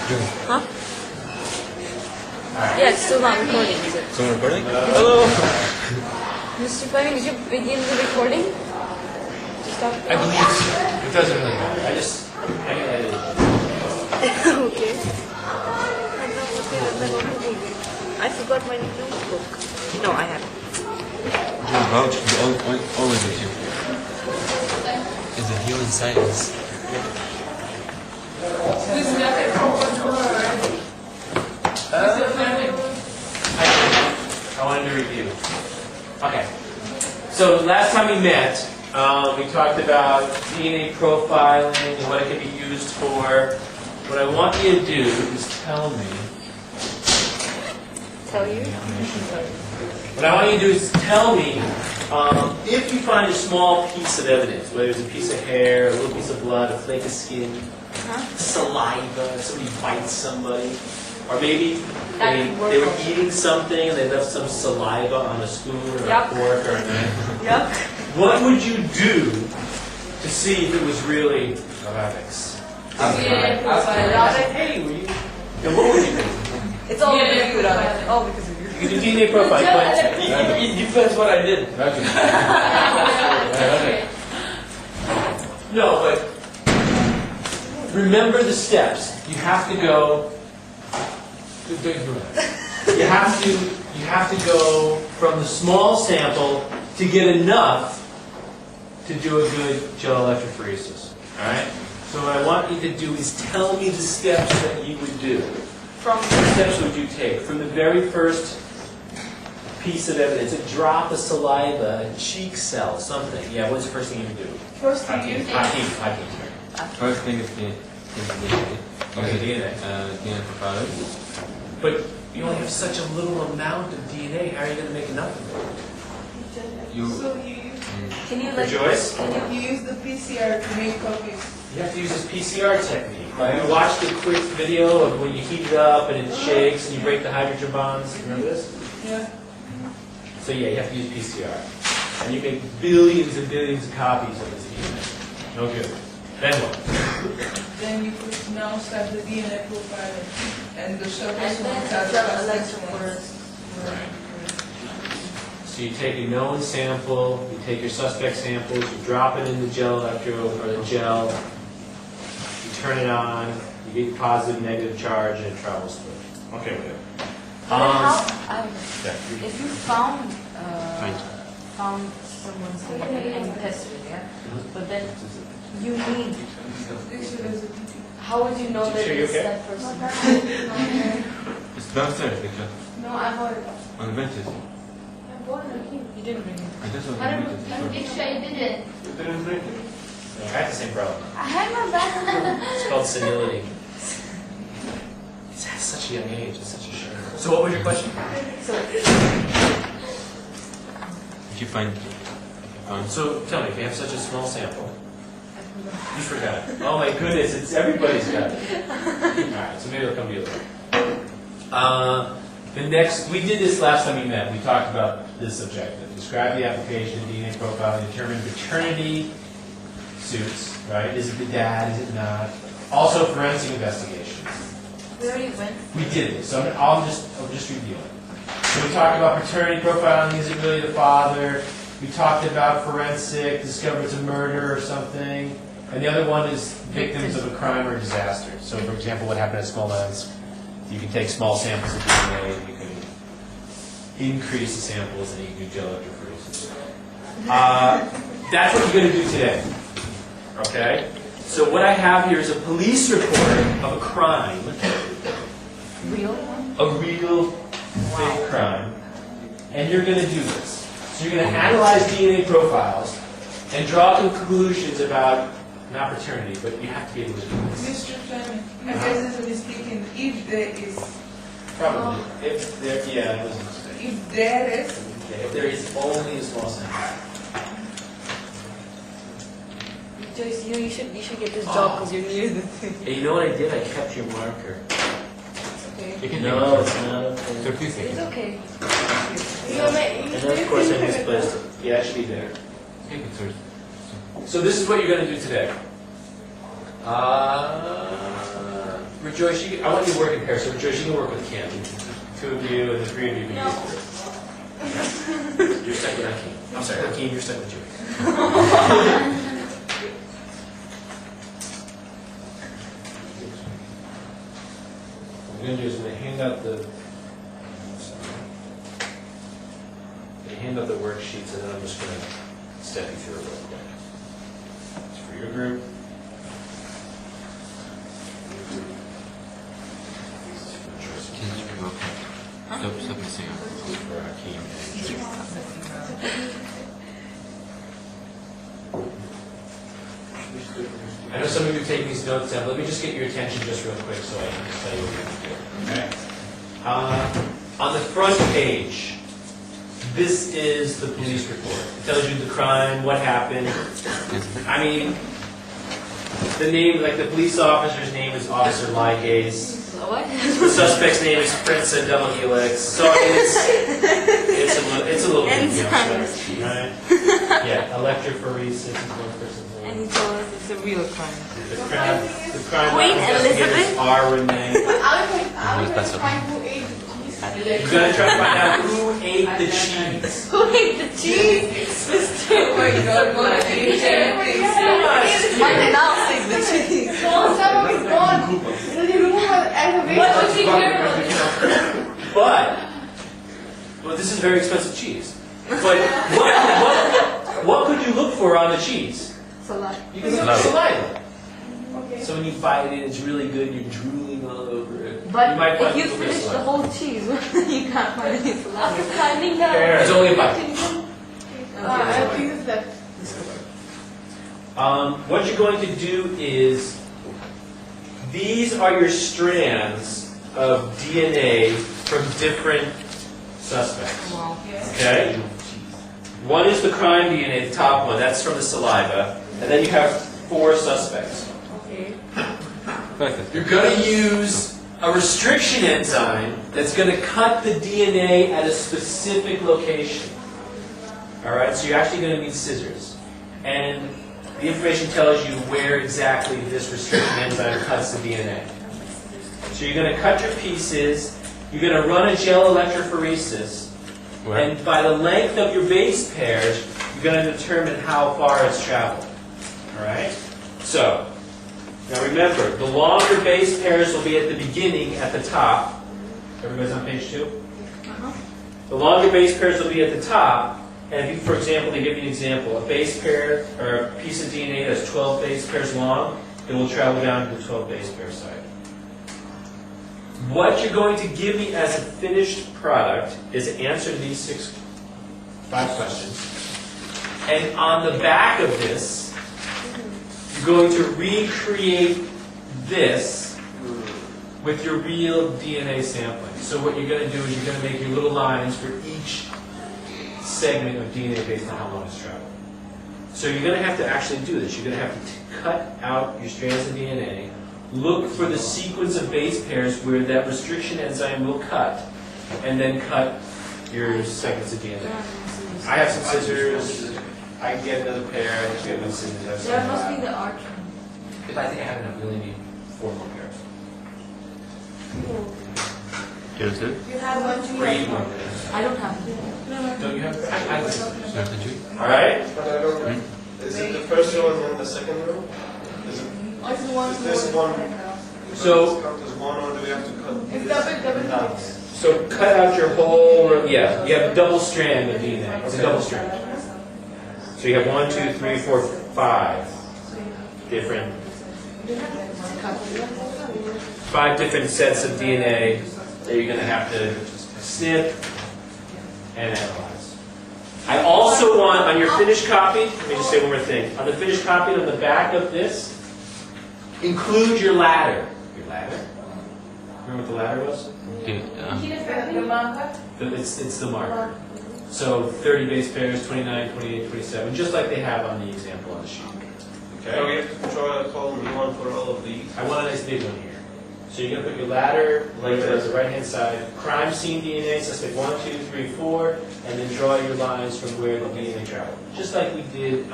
Huh? Yeah, it's still not recording, is it? Still recording? Hello! Mr. Fleming, did you begin the recording? Stop. I believe it doesn't really matter. I can edit it. Okay. I forgot my notebook. No, I haven't. You vouch always with you. Is a human science. I wanted to review. Okay. So last time we met, we talked about DNA profiling and what it can be used for. What I want you to do is tell me. Tell you? What I want you to do is tell me if you find a small piece of evidence, whether it's a piece of hair, a little piece of blood, a flake of skin, saliva, somebody bites somebody, or maybe they were eating something and they left some saliva on a spoon or a fork or a knife. Yuck. What would you do to see if it was really rabbits? Hey, were you? And what would you do? It's all food on it. Oh, because of you. You can do DNA profiling. You that's what I did. Okay. No, but remember the steps. You have to go. You have to go from the small sample to get enough to do a good gel electrophoresis. All right. So what I want you to do is tell me the steps that you would do. What steps would you take from the very first piece of evidence? A drop of saliva, a cheek cell, something. Yeah. What's the first thing you would do? First thing you First thing is DNA. Okay, DNA. DNA profiling. But you only have such a little amount of DNA. How are you going to make enough of it? So you Can you Joyce? use the PCR to make copies. You have to use this PCR technique. You watch the quick video of when you heat it up and it shakes and you break the hydrogen bonds. Remember this? Yeah. So yeah, you have to use PCR. And you make billions and billions of copies of this DNA. No good. Then what? Then you could now start the DNA profiling and the surface And then ones are the fastest ones. Right. So you take a known sample, you take your suspect samples, you drop it in the gel electrode or the gel, you turn it on, you get your positive, negative charge, and it travels through. Okay, whatever. If you found someone's DNA and you tested it, yeah? But then you need. How would you know that it's that person? It's downstairs, because No, I bought it. on the benches. You didn't bring it. I just on the benches. I didn't. You didn't drink it? I have the same problem. I had my bag. It's called senility. It's at such a young age. It's such a shame. So what was your question? If you find So tell me, if you have such a small sample, you forgot. Oh my goodness, it's everybody's got it. All right, so maybe it'll come to you later. The next, we did this last time we met. We talked about this objective. Describe the application of DNA profiling, determine paternity suits, right? Is it the dad, is it not? Also forensic investigations. We already went. We did this, so I'll just review it. So we talked about paternity profiling, is it really the father? We talked about forensic, discover it's a murder or something. And the other one is victims of a crime or disaster. So for example, what happened at Smolensk, you can take small samples of DNA and you can increase the samples and you can do gel electrophoresis. That's what you're going to do today. Okay? So what I have here is a police report of a crime. Real? A real big crime. And you're going to do this. So you're going to analyze DNA profiles and draw conclusions about, not paternity, but you have to be able to do this. Mr. Fleming, hypothetically speaking, if there is, Probably. If there, yeah, it was a mistake. if there is, Yeah, if there is only a small sample. Joyce, you should get this job because you're near the thing. Hey, you know what I did? I kept your marker. Okay. you can No, it's not. They're It's pieces. okay. And then of course I misplaced it. Yeah, it should be there. Take it, sir. So this is what you're going to do today. Rejoice, I want you to work in pairs, so Rejoice, you can work with Kim. 2 of you and the 3 of you can No. use it. You're stuck with Hakeem. I'm sorry, Hakeem, you're stuck with Joyce. What I'm going to do is I'm going to hand out the worksheets, and then I'm just going to step you through it real quick. It's for your group. Stop messing up. For Hakeem and I know some of you take these notes down. Let me just get your attention just real quick so I can just tell you what you're going to do. Okay? On the front page, this is the police report. It tells you the crime, what happened. I mean, the name, like the police officer's name is Officer Ligase. What? The suspect's name is Prince and Double Helix. So it's a little bit, right? Yeah, electrophoresis is one person's name. And he told us it's a real crime. The crime Queen investigators Elizabeth? are Renee. I was trying to find who ate the cheese. You gotta try to find out who ate the cheese. Who ate the cheese? Mr. Oh my God, what a teacher. My mouse ate the cheese. Some of it's gone. So they remove it as a waste. What was he But, well, this is very expensive cheese. But what could you look for on the cheese? Salad. You can look for saliva. Okay. So when you bite it, it's really good. You're drooling all over it. But you might find if you a little bit of finish the saliva. whole cheese, you can't find any salad. After climbing down. It's only a bite. I think it's that. What you're going to do is, these are your strands of DNA from different suspects. Wow. Okay? One is the crime DNA, the top one. That's from the saliva. And then you have 4 suspects. Okay. Perfect. You're going to use a restriction enzyme that's going to cut the DNA at a specific location. Alright, so you're actually going to need scissors. And the information tells you where exactly this restriction enzyme cuts the DNA. So you're going to cut your pieces, you're going to run a gel electrophoresis, and by the length of your base pairs, you're going to determine how far it's traveled. Alright? So, now remember, the longer base pairs will be at the beginning, at the top. Everybody's on page 2? The longer base pairs will be at the top, and if you, for example, to give you an example, a base pair, or a piece of DNA that's 12 base pairs long, it will travel down to the 12 base pair side. What you're going to give me as a finished product is an answer to these 5 questions. And on the back of this, you're going to recreate this with your real DNA sampling. So what you're going to do is you're going to make your little lines for each segment of DNA based on how long it's traveled. So you're going to have to actually do this. You're going to have to cut out your strands of DNA, look for the sequence of base pairs where that restriction enzyme will cut, and then cut your segments of DNA. I have some scissors. I can get another pair. I think we have no scissors. There must be the arch one. If I think I have enough, we only need 4 more pairs. Here's it. You have 1, 2, 3 more pairs. I don't have it. Don't you have? I have scissors. Strategy. All right. But I don't. Is it the first row and then the second row? Is it? It's the one. Is this one? So- count as one, or do we have to cut? It's double. So cut out your whole. Yeah, you have a double strand of DNA. It's a double strand. So you have 1, 2, 3, 4, 5 different. 5 different sets of DNA that you're going to have to snip and analyze. I also want, on your finished copy, let me just say one more thing. On the finished copy, on the back of this, include your ladder. Your ladder? Remember what the ladder was? Okay. The marker. It's the marker. So 30 base pairs, 29, 28, 27, just like they have on the example on the sheet. So we have to draw a column one for all of these. I want a nice big one here. So you're going to put your ladder like that on the right-hand side, crime scene DNA, suspect 1, 2, 3, 4, and then draw your lines from where the DNA traveled. Just like we did